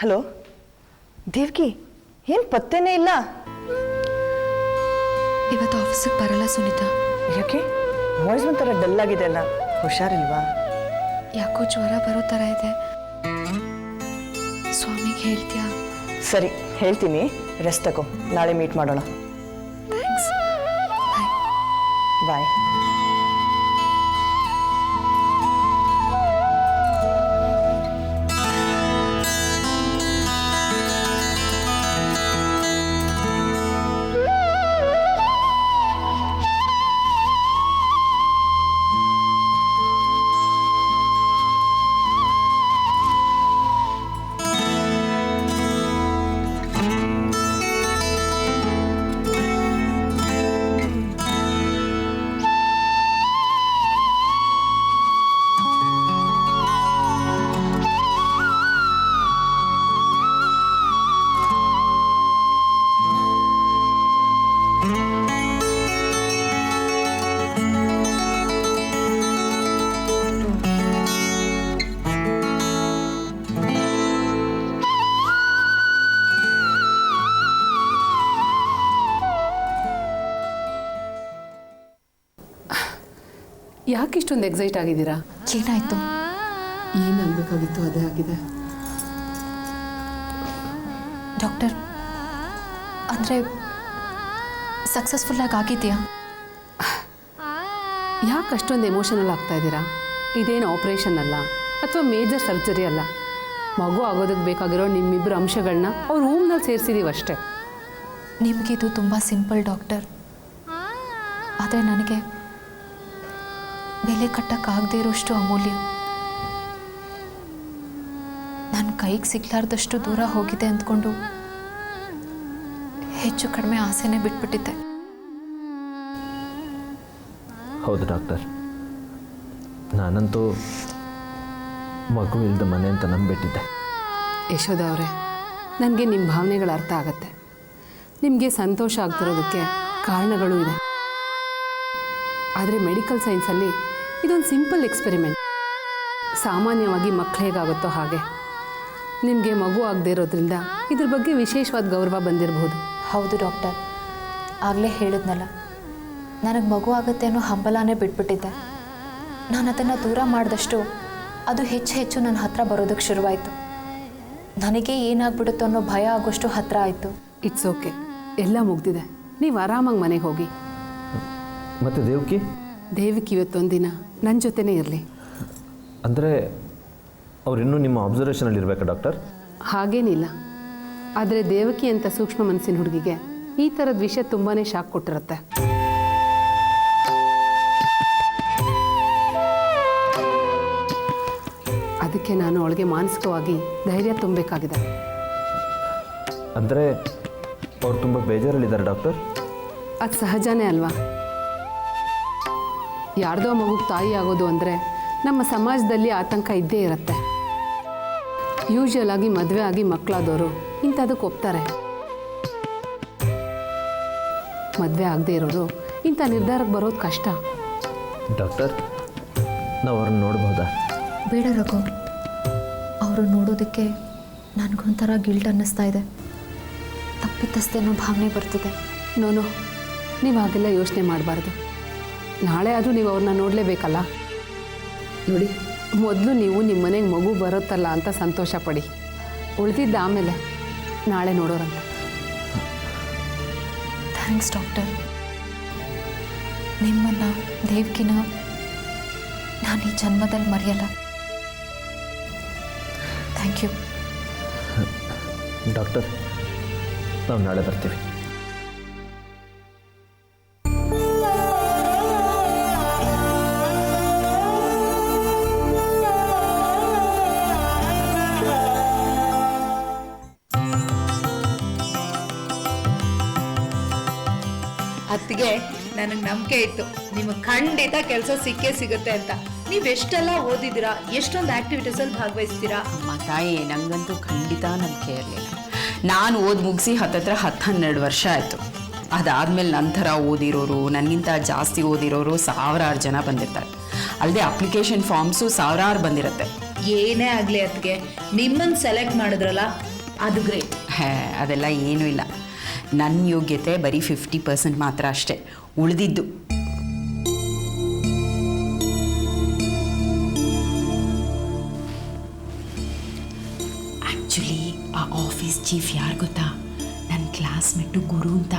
Hello Devki, ಏನು ಪತ್ತೆನೇ ಇಲ್ಲ. ಇವತ್ತು ಆಫೀಸಿಗೆ ಬರಲ್ಲ ಸುನೀತಾ. ಯಾಕೆ? ವಾಯ್ಸ್ ಒಂಥರ ಡಲ್ ಆಗಿದೆ ಅಲ್ಲ, ಹುಷಾರಿಲ್ವಾ? ಯಾಕೋ ಜ್ವರ ಬರೋ ಥರ ಇದೆ. ಸ್ವಾಮಿಗೆ ಹೇಳ್ತೀಯಾ? ಸರಿ ಹೇಳ್ತೀನಿ, ರೆಸ್ಟ್ ತಗೋ, ನಾಳೆ ಮೀಟ್ ಮಾಡೋಣ. ಥ್ಯಾಂಕ್ಸ್. ಬಾಯ್. ಬಾಯ್. ಯಾಕೆ ಇಷ್ಟೊಂದು ಎಕ್ಸೈಟ್ ಆಗಿದ್ದೀರಾ? ಏನಾಯ್ತು? ಏನಾಗಬೇಕಾಗಿತ್ತು ಅದೇ ಆಗಿದೆ. ಡಾಕ್ಟರ್, ಅಂದರೆ ಸಕ್ಸಸ್ಫುಲ್ಲಾಗಿ ಆಗಿದೆಯಾ? ಯಾಕೆ ಅಷ್ಟೊಂದು ಎಮೋಷನಲ್ ಆಗ್ತಾ ಇದ್ದೀರಾ? ಇದೇನು ಆಪ್ರೇಷನ್ ಅಲ್ಲ ಅಥವಾ ಮೇಜರ್ ಸರ್ಜರಿ ಅಲ್ಲ. ಮಗು ಆಗೋದಕ್ಕೆ ಬೇಕಾಗಿರೋ ನಿಮ್ಮಿಬ್ಬರು ಅಂಶಗಳನ್ನ ಅವ್ರ ರೂಮ್ನಲ್ಲಿ ಸೇರಿಸಿದೀವಿ ಅಷ್ಟೇ. ನಿಮಗಿದು ತುಂಬ ಸಿಂಪಲ್ ಡಾಕ್ಟರ್, ಆದರೆ ನನಗೆ ಬೆಲೆ ಕಟ್ಟಕ್ಕಾಗದೇ ಇರೋಷ್ಟು ಅಮೂಲ್ಯ. ನನ್ನ ಕೈಗೆ ಸಿಗ್ಲಾರ್ದಷ್ಟು ದೂರ ಹೋಗಿದೆ ಅಂದ್ಕೊಂಡು ಹೆಚ್ಚು ಕಡಿಮೆ ಆಸೆನೇ ಬಿಟ್ಬಿಟ್ಟಿದ್ದೆ. ಹೌದು ಡಾಕ್ಟರ್, ನಾನಂತೂ ಮಗು ಇಲ್ಲದ ಮನೆ ಅಂತ ನಂಬಿಟ್ಟಿದ್ದೆ. ಯಶೋಧ ಅವರೇ, ನನಗೆ ನಿಮ್ಮ ಭಾವನೆಗಳ ಅರ್ಥ ಆಗತ್ತೆ. ನಿಮಗೆ ಸಂತೋಷ ಆಗ್ತಿರೋದಕ್ಕೆ ಕಾರಣಗಳು ಇದೆ. ಆದರೆ ಮೆಡಿಕಲ್ ಸೈನ್ಸಲ್ಲಿ ಇದೊಂದು ಸಿಂಪಲ್ ಎಕ್ಸ್ಪೆರಿಮೆಂಟ್. ಸಾಮಾನ್ಯವಾಗಿ ಮಕ್ಕಳು ಹೇಗಾಗುತ್ತೋ ಹಾಗೆ. ನಿಮಗೆ ಮಗು ಆಗದೆ ಇರೋದ್ರಿಂದ ಇದ್ರ ಬಗ್ಗೆ ವಿಶೇಷವಾದ ಗೌರವ ಬಂದಿರಬಹುದು. ಹೌದು ಡಾಕ್ಟರ್, ಆಗಲೇ ಹೇಳಿದ್ನಲ್ಲ, ನನಗೆ ಮಗು ಆಗುತ್ತೆ ಅನ್ನೋ ಹಂಬಲನೇ ಬಿಟ್ಬಿಟ್ಟಿದ್ದೆ. ನಾನು ಅದನ್ನು ದೂರ ಮಾಡಿದಷ್ಟು ಅದು ಹೆಚ್ಚು ಹೆಚ್ಚು ನನ್ನ ಹತ್ರ ಬರೋದಕ್ಕೆ ಶುರುವಾಯಿತು. ನನಗೆ ಏನಾಗ್ಬಿಡುತ್ತೋ ಅನ್ನೋ ಭಯ ಆಗೋಷ್ಟು ಹತ್ರ ಆಯಿತು. ಇಟ್ಸ್ ಓಕೆ, ಎಲ್ಲ ಮುಗ್ದಿದೆ. ನೀವು ಆರಾಮಾಗಿ ಮನೆಗೆ ಹೋಗಿ. ಮತ್ತು ದೇವಿಗೆ ಇವತ್ತೊಂದಿನ ನನ್ನ ಜೊತೆನೇ ಇರಲಿ. ಅಂದರೆ ಅವರಿನ್ನೂ ನಿಮ್ಮ ಅಬ್ಸರ್ವೇಷನಲ್ಲಿ ಇರಬೇಕಾ ಡಾಕ್ಟರ್? ಹಾಗೇನಿಲ್ಲ, ಆದರೆ ದೇವಕಿ ಅಂತ ಸೂಕ್ಷ್ಮ ಮನಸ್ಸಿನ ಹುಡುಗಿಗೆ ಈ ಥರದ ವಿಷಯ ತುಂಬಾ ಶಾಕ್ ಕೊಟ್ಟಿರುತ್ತೆ. ಅದಕ್ಕೆ ನಾನು ಅವಳಿಗೆ ಮಾನಸಿಕವಾಗಿ ಧೈರ್ಯ ತುಂಬಬೇಕಾಗಿದೆ. ಅಂದರೆ ಅವ್ರು ತುಂಬ ಬೇಜಾರಲ್ಲಿದ್ದಾರೆ ಡಾಕ್ಟರ್? ಅದು ಸಹಜನೇ ಅಲ್ವಾ? ಯಾರ್ದೋ ಮಗುಗೆ ತಾಯಿ ಆಗೋದು ಅಂದರೆ ನಮ್ಮ ಸಮಾಜದಲ್ಲಿ ಆತಂಕ ಇದ್ದೇ ಇರುತ್ತೆ. ಯೂಶುವಲ್ ಆಗಿ ಮದುವೆ ಆಗಿ ಮಕ್ಕಳಾದವರು ಇಂಥದಕ್ಕೆ ಒಪ್ತಾರೆ. ಮದುವೆ ಆಗದೆ ಇರೋರು ಇಂಥ ನಿರ್ಧಾರಕ್ಕೆ ಬರೋದು ಕಷ್ಟ. ಡಾಕ್ಟರ್, ನಾವು ಅವ್ರನ್ನ ನೋಡ್ಬೋದಾ? ಬೇಡ ರಘು, ಅವರು ನೋಡೋದಕ್ಕೆ ನನಗೊಂಥರ ಗಿಲ್ಟ್ ಅನ್ನಿಸ್ತಾ ಇದೆ. ತಪ್ಪಿತಸ್ಥೇನೋ ಭಾವನೆ ಬರ್ತಿದೆ. ನೋನು, ನೀವು ಹಾಗೆಲ್ಲ ಯೋಚನೆ ಮಾಡಬಾರ್ದು. ನಾಳೆ ಆದರೂ ನೀವು ಅವ್ರನ್ನ ನೋಡಲೇಬೇಕಲ್ಲ. ನೋಡಿ, ಮೊದಲು ನೀವು ನಿಮ್ಮ ಮನೆಗೆ ಮಗು ಬರುತ್ತಲ್ಲ ಅಂತ ಸಂತೋಷ ಪಡಿ. ಉಳಿದಿದ್ದ ಆಮೇಲೆ ನಾಳೆ ನೋಡೋರಂತ. Thanks doctor. ನಿಮ್ಮನ್ನು, ದೇವ್ಕಿನ ನಾನು ಈ ಜನ್ಮದಲ್ಲಿ ಮರೆಯಲ್ಲ. Thank you doctor. ನಾವು ನಾಳೆ ಬರ್ತೀವಿ. ಅತ್ತಿಗೆ, ನನಗೆ ನಂಬಿಕೆ ಇತ್ತು ನಿಮಗೆ ಖಂಡಿತ ಕೆಲಸ ಸಿಕ್ಕೇ ಸಿಗುತ್ತೆ ಅಂತ. ನೀವೆಷ್ಟೆಲ್ಲ ಓದಿದ್ದೀರಾ, ಎಷ್ಟೊಂದು ಆಕ್ಟಿವಿಟೀಸಲ್ಲಿ ಭಾಗವಹಿಸ್ತೀರಾ? ಅಮ್ಮ ತಾಯಿ, ನಂಗಂತೂ ಖಂಡಿತ ನಂಬಿಕೆ ಇರಲಿಲ್ಲ. ನಾನು ಓದಿ ಮುಗಿಸಿ ಹತ್ತತ್ರ 10-12 ವರ್ಷ ಆಯಿತು. ಅದಾದಮೇಲೆ ನಂತರ ಓದಿರೋರು, ನನಗಿಂತ ಜಾಸ್ತಿ ಓದಿರೋರು ಸಾವಿರಾರು ಜನ ಬಂದಿರ್ತಾರೆ. ಅಲ್ಲದೆ ಅಪ್ಲಿಕೇಶನ್ ಫಾರ್ಮ್ಸು ಸಾವಿರಾರು ಬಂದಿರುತ್ತೆ. ಏನೇ ಆಗಲಿ ಅದಕ್ಕೆ ನಿಮ್ಮನ್ನು ಸೆಲೆಕ್ಟ್ ಮಾಡಿದ್ರಲ್ಲ ಅದು ಗ್ರೇಟ್. ಅದೆಲ್ಲ ಏನೂ ಇಲ್ಲ. ನನ್ನ ಯೋಗ್ಯತೆ ಬರೀ 50% ಮಾತ್ರ ಅಷ್ಟೇ. ಉಳಿದಿದ್ದು ಆ್ಯಕ್ಚುಲಿ ಆ ಆಫೀಸ್ ಚೀಫ್ ಯಾರು ಗೊತ್ತಾ? ನನ್ನ ಕ್ಲಾಸ್ಮೇಟು ಗುರು ಅಂತ.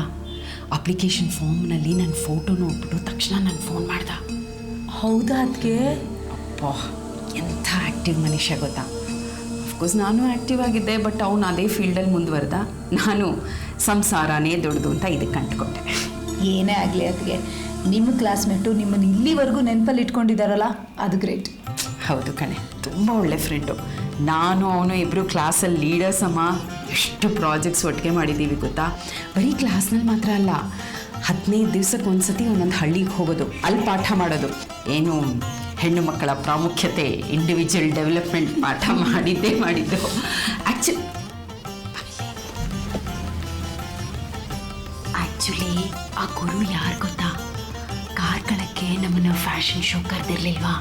ಅಪ್ಲಿಕೇಶನ್ ಫಾರ್ಮ್ನಲ್ಲಿ ನನ್ನ ಫೋಟೋ ನೋಡ್ಬಿಟ್ಟು ತಕ್ಷಣ ನಾನು ಫೋನ್ ಮಾಡ್ದ. ಹೌದಾ ಅದಕ್ಕೆ? ಅಪ್ಪ ಎಂಥ ಆ್ಯಕ್ಟಿವ್ ಮನುಷ್ಯ ಗೊತ್ತಾ. ಅಫ್ಕೋರ್ಸ್ ನಾನು ಆ್ಯಕ್ಟಿವ್ ಆಗಿದ್ದೆ, ಬಟ್ ಅವನು ಅದೇ ಫೀಲ್ಡಲ್ಲಿ ಮುಂದುವರೆದ. ನಾನು ಸಂಸಾರನೇ ದೊಡ್ಡದು ಅಂತ ಇದಕ್ಕೆ ಕಂಡುಕೊಂಡೆ. ಏನೇ ಆಗಲಿ ಅದಕ್ಕೆ ನಿಮ್ಮ ಕ್ಲಾಸ್ಮೇಟು ನಿಮ್ಮನ್ನು ಇಲ್ಲಿವರೆಗೂ ನೆನಪಲ್ಲಿ ಇಟ್ಕೊಂಡಿದ್ದಾರಲ್ಲ ಅದು ಗ್ರೇಟ್. ಹೌದು ಕಣೆ, ತುಂಬ ಒಳ್ಳೆ ಫ್ರೆಂಡು. ನಾನು ಅವನು ಇಬ್ಬರು ಕ್ಲಾಸಲ್ಲಿ ಲೀಡರ್ಸ್ ಅಮ್ಮ. ಎಷ್ಟು ಪ್ರಾಜೆಕ್ಟ್ಸ್ ಒಟ್ಟಿಗೆ ಮಾಡಿದ್ದೀವಿ ಗೊತ್ತಾ. ಬರೀ ಕ್ಲಾಸ್ನಲ್ಲಿ ಮಾತ್ರ ಅಲ್ಲ, 15 ದಿವ್ಸಕ್ಕೆ ಒಂದ್ಸತಿ ಒಂದೊಂದು ಹಳ್ಳಿಗೆ ಹೋಗೋದು, ಅಲ್ಲಿ ಪಾಠ ಮಾಡೋದು. ಏನು ಹೆಣ್ಣು ಮಕ್ಕಳ ಪ್ರಾಮುಖ್ಯತೆ, ಇಂಡಿವಿಜುವಲ್ ಡೆವಲಪ್ಮೆಂಟ್ ಪಾಠ ಮಾಡಿದ್ದು. ಆ್ಯಕ್ಚುಲಿ ಆ ಗುರು ಯಾರು ಗೊತ್ತಾ? ಕಾರ್ಕಳಕ್ಕೆ ನಮ್ಮನ್ನು ಫ್ಯಾಷನ್ ಶೋ ಕರೆದಿರ್ಲಿಲ್ವಾ?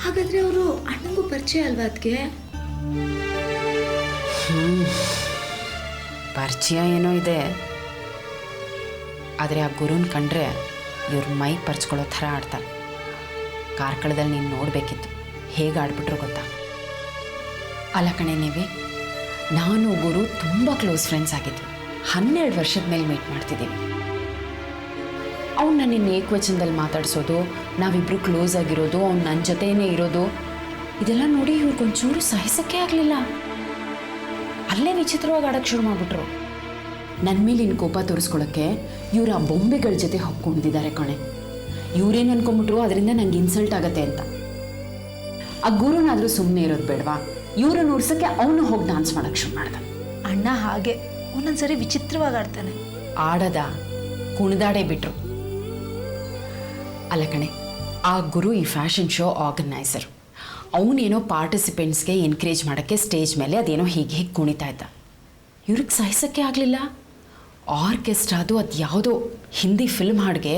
ಹಾಗಾದರೆ ಅವರು ಅಣ್ಣಂಗೂ ಪರಿಚಯ ಅಲ್ವಾ ಅದಕ್ಕೆ? ಪರಿಚಯ ಏನೋ ಇದೆ, ಆದರೆ ಆ ಗುರುನ ಕಂಡ್ರೆ ಇವ್ರ ಮೈ ಪರ್ಚ್ಕೊಳ್ಳೋ ಥರ ಆಡ್ತಾರೆ. ಕಾರ್ಕಳದಲ್ಲಿ ನೀನು ನೋಡಬೇಕಿತ್ತು, ಹೇಗೆ ಆಡ್ಬಿಟ್ರು ಗೊತ್ತಾ. ಅಲ್ಲ ಕಣೆ ನೀವೇ, ನಾನು ಗುರು ತುಂಬ ಕ್ಲೋಸ್ ಫ್ರೆಂಡ್ಸ್ ಆಗಿದ್ವಿ. 12 ವರ್ಷದ ಮೇಲೆ ಮೀಟ್ ಮಾಡ್ತಿದ್ದೀವಿ. ಅವ್ನು ನನ್ನ ಏಕವಚನದಲ್ಲಿ ಮಾತಾಡಿಸೋದು, ನಾವಿಬ್ಬರು ಕ್ಲೋಸ್ ಆಗಿರೋದು, ಅವ್ನು ನನ್ನ ಜೊತೆಯೇ ಇರೋದು, ಇದೆಲ್ಲ ನೋಡಿ ಇವ್ರಿಗೊಂಚೂರು ಸಹಿಸೋಕ್ಕೆ ಆಗಲಿಲ್ಲ. ಅಲ್ಲೇ ವಿಚಿತ್ರವಾಗಿ ಆಡೋಕ್ಕೆ ಶುರು ಮಾಡಿಬಿಟ್ರು. ನನ್ನ ಮೇಲೆ ಇನ್ನು ಕೋಪ ತೋರಿಸ್ಕೊಳ್ಳೋಕ್ಕೆ ಇವ್ರು ಆ ಬೊಂಬೆಗಳ ಜೊತೆ ಹೊಕ್ಕೊಂಡಿದ್ದಾರೆ ಕಣೆ. ಇವರೇನು ಅನ್ಕೊಂಬಿಟ್ರು ಅದರಿಂದ ನಂಗೆ ಇನ್ಸಲ್ಟ್ ಆಗತ್ತೆ ಅಂತ. ಆ ಗುರುನಾದರೂ ಸುಮ್ಮನೆ ಇರೋದು ಬೇಡವಾ? ಇವ್ರನ್ನ ಉಡ್ಸೋಕ್ಕೆ ಅವನು ಹೋಗಿ ಡ್ಯಾನ್ಸ್ ಮಾಡೋಕ್ಕೆ ಶುರು ಮಾಡ್ದ. ಅಣ್ಣ ಹಾಗೆ ಒಂದೊಂದ್ಸರಿ ವಿಚಿತ್ರವಾಗಿ ಆಡ್ತಾನೆ. ಆಡದ ಕುಣಿದಾಡೇ ಬಿಟ್ರು. ಅಲ್ಲ ಕಣೆ, ಆ ಗುರು ಈ ಫ್ಯಾಷನ್ ಶೋ ಆರ್ಗನೈಸರ್. ಅವನೇನೋ ಪಾರ್ಟಿಸಿಪೆಂಟ್ಸ್ಗೆ ಎನ್ಕರೇಜ್ ಮಾಡೋಕ್ಕೆ ಸ್ಟೇಜ್ ಮೇಲೆ ಅದೇನೋ ಹೀಗೆ ಕುಣಿತಾ ಇದ್ದ. ಇವ್ರಿಗೆ ಸಹಿಸೋಕ್ಕೆ ಆಗಲಿಲ್ಲ. ಆರ್ಕೆಸ್ಟ್ರಾದು ಅದು ಯಾವುದೋ ಹಿಂದಿ ಫಿಲ್ಮ್ ಹಾಡಿಗೆ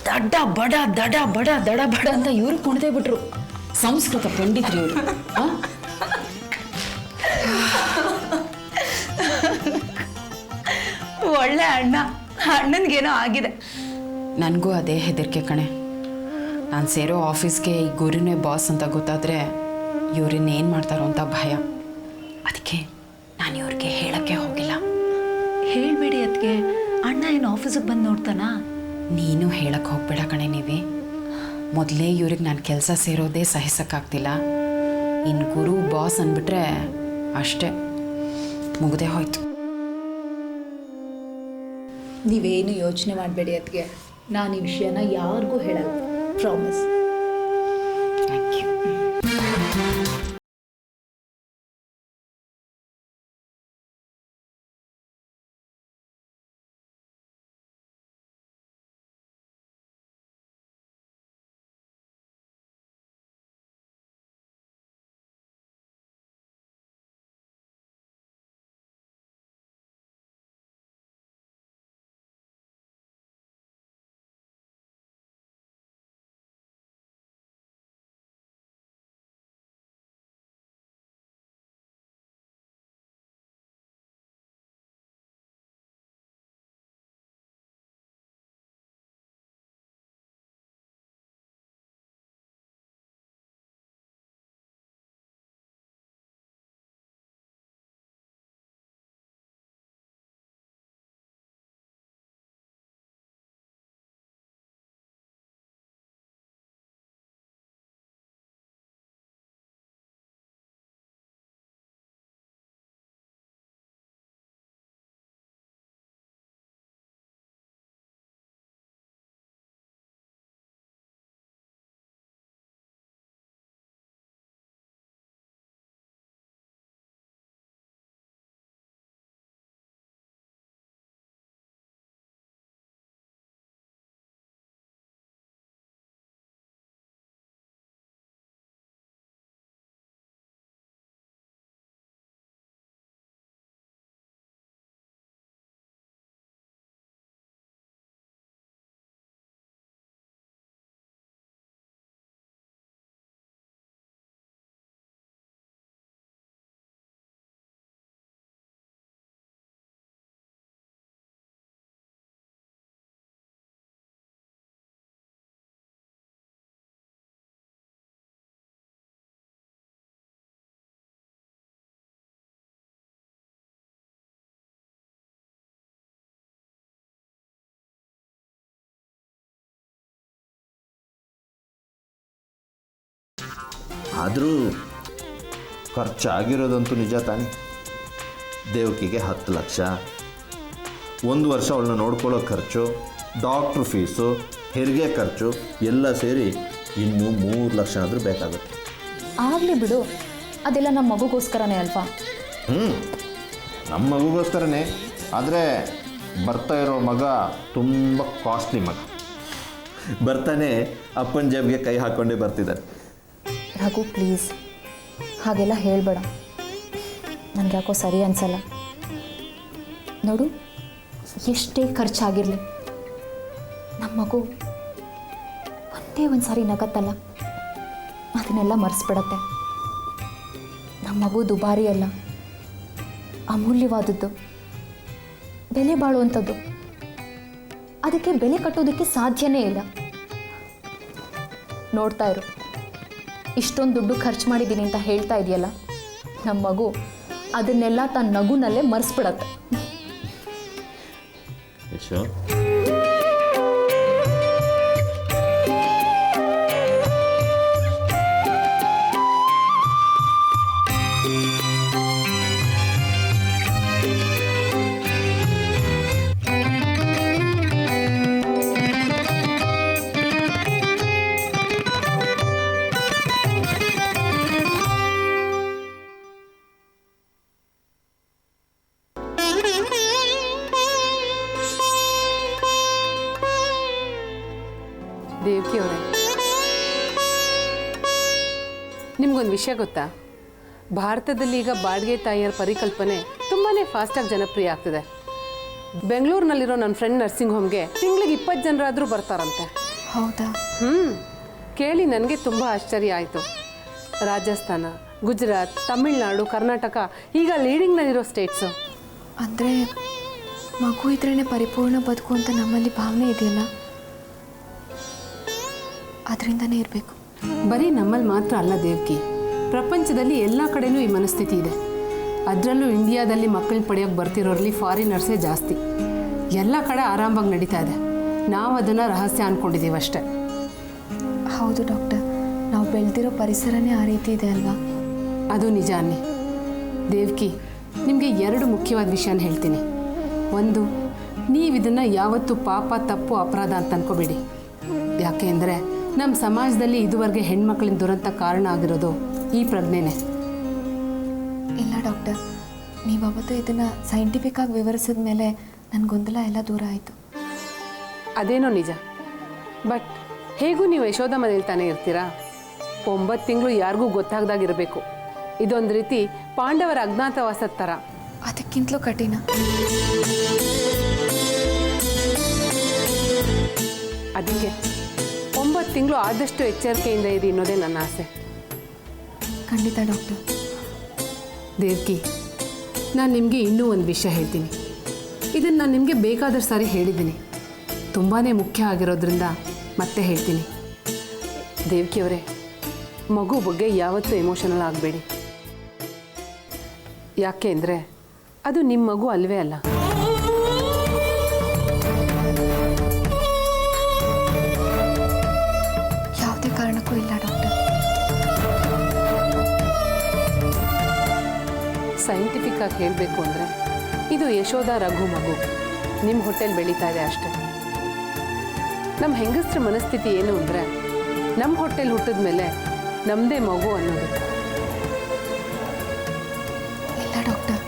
ದಡ ಬಡ ದಡ ಬಡ ದಡ ಬಡ ಅಂತ ಇವರು ಕುಣಿದೇ ಬಿಟ್ರು. ಸಂಸ್ಕೃತ ಪಂಡಿತರು ಇವರು. ಒಳ್ಳೆ ಅಣ್ಣ, ಅಣ್ಣನಿಗೇನೋ ಆಗಿದೆ. ನನಗೂ ಅದೇ ಹೆದರಿಕೆ ಕಣೆ. ನಾನು ಸೇರೋ ಆಫೀಸ್ಗೆ ಈ ಗುರುನೇ ಬಾಸ್ ಅಂತ ಗೊತ್ತಾದರೆ ಇವ್ರನ್ನೇನು ಮಾಡ್ತಾರೋ ಅಂತ ಭಯ. ಅದಕ್ಕೆ ನಾನು ಇವ್ರಿಗೆ ಹೇಳೋಕ್ಕೆ ಹೋಗಿಲ್ಲ. ಹೇಳಬೇಡಿ ಅದಕ್ಕೆ, ಅಣ್ಣ ಏನು ಆಫೀಸಿಗೆ ಬಂದು ನೋಡ್ತಾನಾ? ನೀನು ಹೇಳಕ್ಕೆ ಹೋಗ್ಬೇಡ ಕಣೆ ನೀವೇ. ಮೊದಲೇ ಇವ್ರಿಗೆ ನಾನು ಕೆಲಸ ಸೇರೋದೇ ಸಹಿಸೋಕ್ಕಾಗ್ತಿಲ್ಲ. ಇನ್ನು ಗುರು ಬಾಸ್ ಅಂದ್ಬಿಟ್ರೆ ಅಷ್ಟೇ, ಮುಗ್ದೇ ಹೋಯ್ತು. ನೀವೇನು ಯೋಚನೆ ಮಾಡಬೇಡಿ ಅದಕ್ಕೆ, ನಾನು ಈ ವಿಷಯನ ಯಾರಿಗೂ ಹೇಳಲ್ಲ, ಪ್ರಾಮಿಸ್. Thank you. ಆದರೂ ಖರ್ಚಾಗಿರೋದಂತೂ ನಿಜ ತಾನೆ. ದೇವಕಿಗೆ 10 ಲಕ್ಷ, 1 ವರ್ಷ ಅವಳನ್ನ ನೋಡ್ಕೊಳ್ಳೋ ಖರ್ಚು, ಡಾಕ್ಟ್ರ್ ಫೀಸು, ಹೆರಿಗೆ ಖರ್ಚು ಎಲ್ಲ ಸೇರಿ ಇನ್ನೂ 3 ಲಕ್ಷ ಆದರೂ ಬೇಕಾಗುತ್ತೆ. ಆಗಲಿ ಬಿಡು, ಅದೆಲ್ಲ ನಮ್ಮ ಮಗುಗೋಸ್ಕರನೇ ಅಲ್ವಾ? ನಮ್ಮ ಮಗುಗೋಸ್ಕರನೇ. ಆದರೆ ಬರ್ತಾ ಇರೋ ಮಗ ತುಂಬ ಕಾಸ್ಟ್ಲಿ ಮಗ. ಬರ್ತಾನೆ ಅಪ್ಪನ ಜೇಬ್ಗೆ ಕೈ ಹಾಕ್ಕೊಂಡೇ ಬರ್ತಿದ್ದಾರೆ. ರಘು ಪ್ಲೀಸ್ ಹಾಗೆಲ್ಲ ಹೇಳಬೇಡ, ನನಗೆ ಯಾಕೋ ಸರಿ ಅನಿಸಲ್ಲ. ನೋಡು, ಎಷ್ಟೇ ಖರ್ಚಾಗಿರಲಿ ನಮ್ಮ ಮಗು ಒಂದೇ ಒಂದು ಸಾರಿ ನಗತ್ತಲ್ಲ, ಅದನ್ನೆಲ್ಲ ಮರೆಸ್ಬಿಡತ್ತೆ. ನಮ್ಮ ಮಗು ದುಬಾರಿ ಅಲ್ಲ, ಅಮೂಲ್ಯವಾದದ್ದು, ಬೆಲೆ ಬಾಳುವಂಥದ್ದು. ಅದಕ್ಕೆ ಬೆಲೆ ಕಟ್ಟೋದಕ್ಕೆ ಸಾಧ್ಯನೇ ಇಲ್ಲ. ನೋಡ್ತಾ ಇರು, ಇಷ್ಟೊಂದು ದುಡ್ಡು ಖರ್ಚು ಮಾಡಿದ್ದೀನಿ ಅಂತ ಹೇಳ್ತಾ ಇದೆಯಲ್ಲ, ನಮ್ಮ ಮಗು ಅದನ್ನೆಲ್ಲ ತನ್ನ ನಗುನಲ್ಲೇ ಮರೆಸ್ಬಿಡತ್ತೆ. ಯಶೋ, ದೇವಕಿ ಅವರೇ, ನಿಮ್ಗೊಂದು ವಿಷಯ ಗೊತ್ತಾ? ಭಾರತದಲ್ಲಿ ಈಗ ಬಾಡಿಗೆ ತಾಯಿಯರ ಪರಿಕಲ್ಪನೆ ತುಂಬಾ ಫಾಸ್ಟಾಗಿ ಜನಪ್ರಿಯ ಆಗ್ತಿದೆ. ಬೆಂಗಳೂರಿನಲ್ಲಿರೋ ನನ್ನ ಫ್ರೆಂಡ್ ನರ್ಸಿಂಗ್ ಹೋಮ್ಗೆ ತಿಂಗಳಿಗೆ 20 ಜನರಾದರೂ ಬರ್ತಾರಂತೆ. ಹೌದಾ? ಕೇಳಿ ನನಗೆ ತುಂಬ ಆಶ್ಚರ್ಯ ಆಯಿತು. ರಾಜಸ್ಥಾನ, ಗುಜರಾತ್, ತಮಿಳುನಾಡು, ಕರ್ನಾಟಕ ಈಗ ಲೀಡಿಂಗ್ನಲ್ಲಿರೋ ಸ್ಟೇಟ್ಸು. ಅಂದರೆ ಮಗು ಇದ್ರೇ ಪರಿಪೂರ್ಣ ಬದುಕು ಅಂತ ನಮ್ಮಲ್ಲಿ ಭಾವನೆ ಇದೆಯಲ್ಲ, ಅದರಿಂದನೇ ಇರಬೇಕು. ಬರೀ ನಮ್ಮಲ್ಲಿ ಮಾತ್ರ ಅಲ್ಲ ದೇವಕಿ, ಪ್ರಪಂಚದಲ್ಲಿ ಎಲ್ಲ ಕಡೆನೂ ಈ ಮನಸ್ಥಿತಿ ಇದೆ. ಅದರಲ್ಲೂ ಇಂಡಿಯಾದಲ್ಲಿ ಮಕ್ಕಳನ್ನ ಪಡೆಯೋಕ್ಕೆ ಬರ್ತಿರೋರಲ್ಲಿ ಫಾರಿನರ್ಸೇ ಜಾಸ್ತಿ. ಎಲ್ಲ ಕಡೆ ಆರಾಮಾಗಿ ನಡೀತಾ ಇದೆ. ನಾವು ಅದನ್ನು ರಹಸ್ಯ ಅಂದ್ಕೊಂಡಿದ್ದೀವಿ ಅಷ್ಟೇ. ಹೌದು ಡಾಕ್ಟರ್, ನಾವು ಬೆಳೆದಿರೋ ಪರಿಸರನೇ ಆ ರೀತಿ ಇದೆ ಅಲ್ವಾ? ಅದು ನಿಜ ಅನ್ನಿ. ದೇವಕಿ, ನಿಮಗೆ 2 ಮುಖ್ಯವಾದ ವಿಷಯನ ಹೇಳ್ತೀನಿ. ಒಂದು, ನೀವು ಇದನ್ನು ಯಾವತ್ತೂ ಪಾಪ, ತಪ್ಪು, ಅಪರಾಧ ಅಂತ ಅನ್ಕೋಬೇಡಿ. ಯಾಕೆ ಅಂದರೆ ನಮ್ಮ ಸಮಾಜದಲ್ಲಿ ಇದುವರೆಗೆ ಹೆಣ್ಮಕ್ಳಿನ ದುರಂತ ಕಾರಣ ಆಗಿರೋದು ಈ ಪ್ರಜ್ಞೆನೇ. ಇಲ್ಲ ಡಾಕ್ಟರ್, ನೀವು ಅವತ್ತು ಇದನ್ನು ಸೈಂಟಿಫಿಕ್ ಆಗಿ ವಿವರಿಸಿದ ಮೇಲೆ ನನ್ನ ಗೊಂದಲ ಎಲ್ಲ ದೂರ ಆಯಿತು. ಅದೇನೋ ನಿಜ. ಬಟ್ ಹೇಗೂ ನೀವು ಯಶೋಧ ಮನೇಲಿ ತಾನೇ ಇರ್ತೀರಾ? 9 ತಿಂಗಳು ಯಾರಿಗೂ ಗೊತ್ತಾಗ್ದಾಗಿರಬೇಕು. ಇದೊಂದು ರೀತಿ ಪಾಂಡವರ ಅಜ್ಞಾತವಾಸದ ಥರ. ಅದಕ್ಕಿಂತಲೂ ಕಠಿಣ. ಅದಕ್ಕೆ 9 ತಿಂಗಳು ಆದಷ್ಟು ಎಚ್ಚರಿಕೆಯಿಂದ ಇರಿ ಅನ್ನೋದೇ ನನ್ನ ಆಸೆ. ಖಂಡಿತ ಡಾಕ್ಟರ್. ದೇವಕಿ, ನಾನು ನಿಮಗೆ ಇನ್ನೂ ಒಂದು ವಿಷಯ ಹೇಳ್ತೀನಿ. ಇದನ್ನು ನಾನು ನಿಮಗೆ ಬೇಕಾದಷ್ಟು ಸಾರಿ ಹೇಳಿದ್ದೀನಿ. ತುಂಬಾ ಮುಖ್ಯ ಆಗಿರೋದ್ರಿಂದ ಮತ್ತೆ ಹೇಳ್ತೀನಿ. ದೇವಕಿಯವರೇ, ಮಗು ಬಗ್ಗೆ ಯಾವತ್ತೂ ಎಮೋಷನಲ್ ಆಗಬೇಡಿ. ಯಾಕೆ ಅಂದರೆ ಅದು ನಿಮ್ಮ ಮಗು ಅಲ್ವೇ ಅಲ್ಲ. ಯಾವುದೇ ಕಾರಣಕ್ಕೂ ಇಲ್ಲ ಡಾಕ್ಟರ್. ಸೈಂಟಿಫಿಕ್ ಆಗಿ ಹೇಳಬೇಕು ಅಂದರೆ ಇದು ಯಶೋಧ ರಘು ಮಗು ನಿಮ್ಮ ಹೊಟ್ಟೆಲಿ ಬೆಳೀತಾ ಇದೆ ಅಷ್ಟೇ. ನಮ್ಮ ಹೆಂಗಸ್ರ ಮನಸ್ಥಿತಿ ಏನು ಅಂದರೆ ನಮ್ಮ ಹೊಟ್ಟೆಲಿ ಹುಟ್ಟಿದ ಮೇಲೆ ನಮ್ಮದೇ ಮಗು ಅನ್ನೋದು. ಇಲ್ಲ ಡಾಕ್ಟರ್,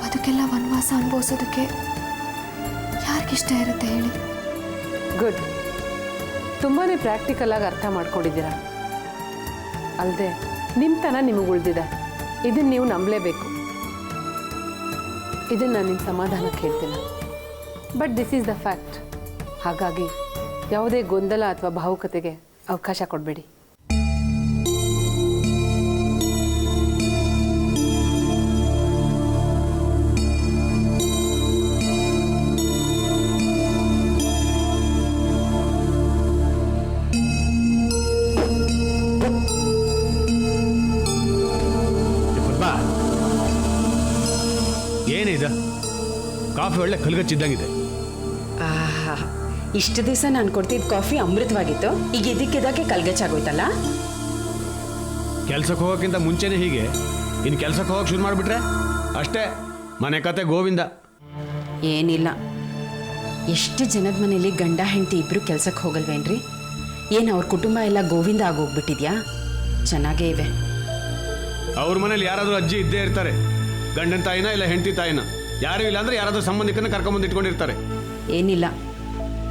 ಅದಕ್ಕೆಲ್ಲ ವನವಾಸ ಅನುಭವಿಸೋದಕ್ಕೆ ಯಾರಿಗಿಷ್ಟ ಇರುತ್ತೆ ಹೇಳಿ? ಗುಡ್, ತುಂಬಾ ಪ್ರಾಕ್ಟಿಕಲಾಗಿ ಅರ್ಥ ಮಾಡ್ಕೊಂಡಿದ್ದೀರಾ. ಅಲ್ಲದೆ ನಿಮ್ಮತನ ನಿಮಗೆ ಉಳಿದಿದೆ. ಇದನ್ನು ನೀವು ನಂಬಲೇಬೇಕು. ಇದನ್ನು ನಾನು ನಿಮ್ಮ ಸಮಾಧಾನಕ್ಕೆ ಹೇಳ್ತಿಲ್ಲ, but this is the fact. ಹಾಗಾಗಿ ಯಾವುದೇ ಗೊಂದಲ ಅಥವಾ ಭಾವುಕತೆಗೆ ಅವಕಾಶ ಕೊಡಬೇಡಿ. ಏನಿದೆ ಕಾಫಿ ಒಳ್ಳೆ ಕಲ್ಗಚ್ಚಿದ್ದಂಗಿದೆ. ಇಷ್ಟು ದಿವಸ ನಾನು ಕೊಡ್ತಿದ್ದ ಕಾಫಿ ಅಮೃತವಾಗಿತ್ತು. ಈಗ ಇದಕ್ಕಿದ್ದಕ್ಕೆ ಕಲ್ಗಚ್ಚಾಗೋಯ್ತಲ್ಲ. ಕೆಲ್ಸಕ್ಕೆ ಹೋಗೋಕ್ಕಿಂತ ಮುಂಚೆನೇ ಹೀಗೆ ಇನ್ನು ಕೆಲ್ಸಕ್ಕೆ ಹೋಗೋಕೆ ಶುರು ಮಾಡಿಬಿಟ್ರೆ ಅಷ್ಟೇ ಮನೆ ಕತೆ ಗೋವಿಂದ. ಏನಿಲ್ಲ, ಎಷ್ಟು ಜನದ ಮನೇಲಿ ಗಂಡ ಹೆಂಡತಿ ಇಬ್ಬರು ಕೆಲ್ಸಕ್ಕೆ ಹೋಗಲ್ವೇನ್ರಿ? ಏನು ಅವ್ರ ಕುಟುಂಬ ಎಲ್ಲ ಗೋವಿಂದ ಆಗೋಗ್ಬಿಟ್ಟಿದ್ಯಾ? ಚೆನ್ನಾಗೇ ಇವೆ. ಅವ್ರ ಮನೇಲಿ ಯಾರಾದರೂ ಅಜ್ಜಿ ಇದ್ದೇ ಇರ್ತಾರೆ, ಗಂಡನ ತಾಯಿನ ಇಲ್ಲ ಹೆಂಡತಿ ತಾಯಿನ. ಯಾರೂ ಇಲ್ಲ ಅಂದರೆ ಯಾರಾದರೂ ಸಂಬಂಧಿಕರನ್ನ ಕರ್ಕೊಂಬಂದು ಇಟ್ಕೊಂಡಿರ್ತಾರೆ. ಏನಿಲ್ಲ,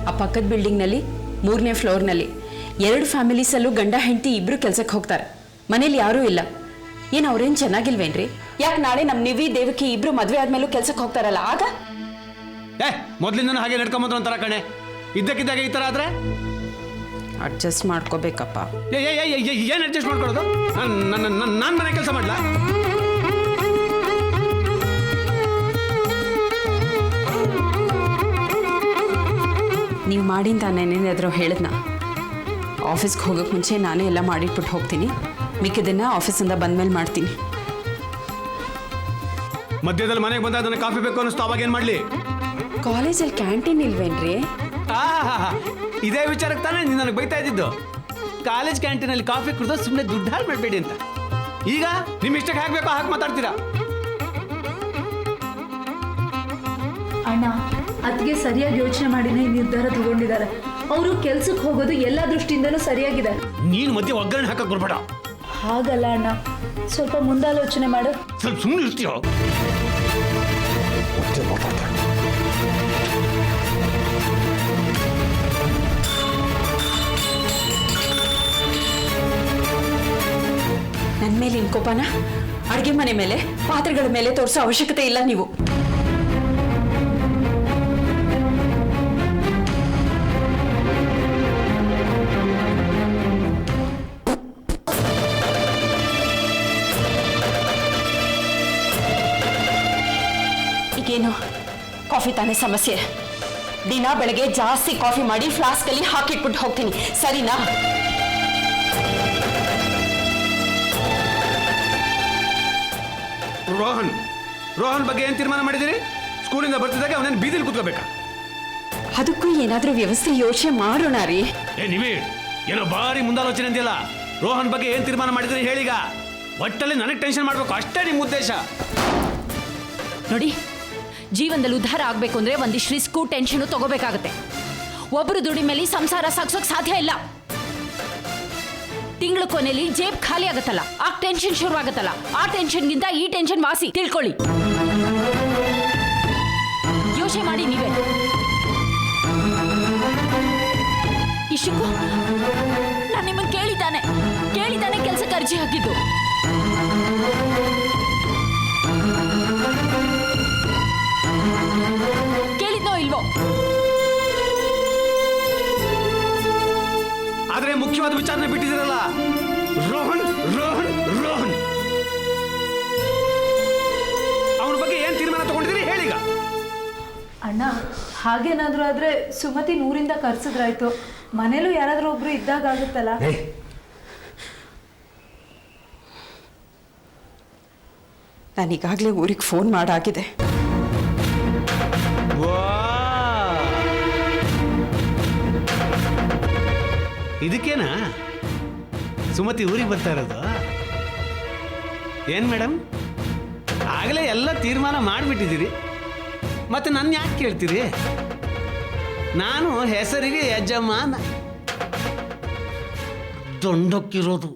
ಆ ಪಕ್ಕದ ಬಿಲ್ಡಿಂಗ್ನಲ್ಲಿ 3ನೇ ಫ್ಲೋರ್ನಲ್ಲಿ 2 ಫ್ಯಾಮಿಲೀಸಲ್ಲೂ ಗಂಡ ಹೆಂಡತಿ ಇಬ್ಬರು ಕೆಲ್ಸಕ್ಕೆ ಹೋಗ್ತಾರೆ. ಮನೇಲಿ ಯಾರೂ ಇಲ್ಲ. ಏನು ಅವ್ರೇನು ಚೆನ್ನಾಗಿಲ್ವೇನ್ರಿ? ಯಾಕೆ ನಾಳೆ ನಮ್ಮ ನಿವಿ ದೇವಕಿ ಇಬ್ಬರು ಮದುವೆ ಆದ್ಮೇಲೂ ಕೆಲ್ಸಕ್ಕೆ ಹೋಗ್ತಾರಲ್ಲ ಆಗ? ಮೊದಲಿಂದ ಹಾಗೆ ನಡ್ಕೊಂಬಂದ್ರು ಒಂಥರ ಕಣೆ. ಇದ್ದಕ್ಕಿದ್ದಾಗ ಈ ಥರ ಆದರೆ ಅಡ್ಜಸ್ಟ್ ಮಾಡ್ಕೋಬೇಕಪ್ಪ. ಏನು ಅಡ್ಜಸ್ಟ್ ಮಾಡ್ಕೊಳ್ಳೋದು? ನಾನು ಮನೆ ಕೆಲಸ ಮಾಡಲ? ನೀವು ಮಾಡಿಂದ ನಾನೇನಾದರೂ ಹೇಳಿದ್ನ? ಆಫೀಸ್ಗೆ ಹೋಗೋಕ್ಕೆ ಮುಂಚೆ ನಾನೇ ಎಲ್ಲ ಮಾಡಿಟ್ಬಿಟ್ಟು ಹೋಗ್ತೀನಿ. ಮಿಕ್ಕಿದ್ದನ್ನು ಆಫೀಸಿಂದ ಬಂದಮೇಲೆ ಮಾಡ್ತೀನಿ. ಮಧ್ಯದಲ್ಲಿ ಮನೆಗೆ ಬಂದಾಗ ನನಗೆ ಕಾಫಿ ಬೇಕು ಅನ್ನಿಸ್ತು, ಅವಾಗ ಏನು ಮಾಡಲಿ? ಕಾಲೇಜಲ್ಲಿ ಕ್ಯಾಂಟೀನ್ ಇಲ್ವೇನ್ರಿ? ಇದೇ ವಿಚಾರಕ್ಕೆ ತಾನೇ ನೀನು ನನಗೆ ಬೈತಾ ಇದ್ದಿದ್ದು. ಕಾಲೇಜ್ ಕ್ಯಾಂಟೀನಲ್ಲಿ ಕಾಫಿ ಕುಡಿದು ಸುಮ್ಮನೆ ದುಡ್ಡು ಹಾಳು ಮಾಡಬೇಡಿ ಅಂತ. ಈಗ ನಿಮ್ಮ ಇಷ್ಟಕ್ಕೆ ಹಾಕಬೇಕು ಹಾಕಿ ಮಾತಾಡ್ತೀರಾ? ಅಣ್ಣ, ಅದಕ್ಕೆ ಸರಿಯಾಗಿ ಯೋಚನೆ ಮಾಡಿನೇ ನಿರ್ಧಾರ ತಗೊಂಡಿದ್ದಾರೆ. ಅವರು ಕೆಲ್ಸಕ್ಕೆ ಹೋಗೋದು ಎಲ್ಲ ದೃಷ್ಟಿಯಿಂದಲೂ ಸರಿಯಾಗಿದೆ. ನೀನು ಮಧ್ಯೆ ಒಗ್ಗರಣೆ ಹಾಕಕ್ಕೆ ಬರಬೇಡ. ಹಾಗಲ್ಲ ಅಣ್ಣ, ಸ್ವಲ್ಪ ಮುಂದಾಲೋಚನೆ ಮಾಡು. ಸ್ವಲ್ಪ ಸುಮ್ಮನೆ ಇರ್ತೀಯೋ? ನನ್ನ ಮೇಲೆ ಕೋಪನ ಅಡುಗೆ ಮನೆ ಮೇಲೆ ಪಾತ್ರೆಗಳ ಮೇಲೆ ತೋರಿಸೋ ಅವಶ್ಯಕತೆ ಇಲ್ಲ ನೀವು. ಈಗೇನು ಕಾಫಿ ತಾನೇ ಸಮಸ್ಯೆ? ದಿನ ಬೆಳಗ್ಗೆ ಜಾಸ್ತಿ ಕಾಫಿ ಮಾಡಿ ಫ್ಲಾಸ್ಕಲ್ಲಿ ಹಾಕಿಟ್ಬಿಟ್ಟು ಹೋಗ್ತೀನಿ, ಸರಿನಾ? ರೋಹನ್ ಬಗ್ಗೆ ಏನು ತೀರ್ಮಾನ ಮಾಡಿದಿರಿ? ಸ್ಕೂಲಿಂದ ಬರ್ತಿದ್ದಾಗ ಅವನೇನು ಬೀದಿಲಿ ಕೂತ್ಕೋಬೇಕಾ? ಅದಕ್ಕೂ ಏನಾದರೂ ವ್ಯವಸ್ಥೆ ಯೋಚನೆ ಮಾಡೋಣ ರೀ. ನೀವೇ ಏನೋ ಭಾರಿ ಮುಂದಾಲೋಚನೆ ಅಂದಿಲ್ಲ. ರೋಹನ್ ಬಗ್ಗೆ ಏನು ತೀರ್ಮಾನ ಮಾಡಿದ್ರಿ ಹೇಳೀಗ? ಒಟ್ಟಲ್ಲಿ ನನಗೆ ಟೆನ್ಷನ್ ಮಾಡಬೇಕು ಅಷ್ಟೇ ನಿಮ್ಮ ಉದ್ದೇಶ? ನೋಡಿ, ಜೀವನದಲ್ಲಿ ಉದ್ಧಾರ ಆಗಬೇಕು ಅಂದರೆ ಒಂದಿಷ್ಟು ರಿಸ್ಕು ಟೆನ್ಷನು ತಗೋಬೇಕಾಗತ್ತೆ. ಒಬ್ಬರು ದುಡಿಮೇಲೆ ಸಂಸಾರ ಸಾಗಿಸೋಕೆ ಸಾಧ್ಯ ಇಲ್ಲ. ತಿಂಗಳ ಕೊನೆಯಲ್ಲಿ ಜೇಬ್ ಖಾಲಿ ಆಗುತ್ತಲ್ಲ, ಆ ಟೆನ್ಷನ್ ಶುರು ಆಗುತ್ತಲ್ಲ. ಆ ಟೆನ್ಷನ್ಗಿಂತ ಈ ಟೆನ್ಷನ್ ವಾಸಿ, ತಿಳ್ಕೊಳ್ಳಿ. ಯೋಚನೆ ಮಾಡಿ ನೀವೇ. ಇಷ್ಟಕ್ಕೂ ನಾನು ನಿಮ್ಮನ್ನು ಕೇಳಿದ್ದಾನೆ ಕೆಲಸಕ್ಕೆ ಅರ್ಜಿ ಹಾಕಿದ್ದು. ಕೇಳಿದ್ನೋ ಇಲ್ವೋ? ಆದ್ರೆ ಮುಖ್ಯವಾದ ವಿಚಾರನೆ ಬಿಟ್ಟಿದ್ದೀರಲ್ಲ. ರೋಹನ್ ಅವನ ಬಗ್ಗೆ ಏನ್ ತೀರ್ಮಾನ ತಗೊಂಡಿದ್ದೀರಿ ಹೇಳೀಗ? ಅಣ್ಣ, ಹಾಗೇನಾದ್ರೂ ಆದ್ರೆ ಸುಮತಿ ನೂರಿಂದ ಕರ್ಸಿದ್ರಾಯ್ತು. ಮನೇಲೂ ಯಾರಾದ್ರೂ ಒಬ್ರು ಇದ್ದಾಗ ಆಗುತ್ತಲ್ಲ. ನಾನೀಗಾಗಲೇ ಊರಿಗೆ ಫೋನ್ ಮಾಡಾಗಿದೆ. ಇದಕ್ಕೇನಾ ಸುಮತಿ ಊರಿಗೆ ಬರ್ತಾ ಇರೋದು? ಏನು ಮೇಡಮ್, ಆಗಲೇ ಎಲ್ಲ ತೀರ್ಮಾನ ಮಾಡಿಬಿಟ್ಟಿದ್ದೀರಿ, ಮತ್ತೆ ನನ್ನ ಯಾಕೆ ಕೇಳ್ತೀರಿ? ನಾನು ಹೆಸರಿಗೆ ಯಜಮಾನ, ದೊಂಡಕ್ಕಿರೋದು.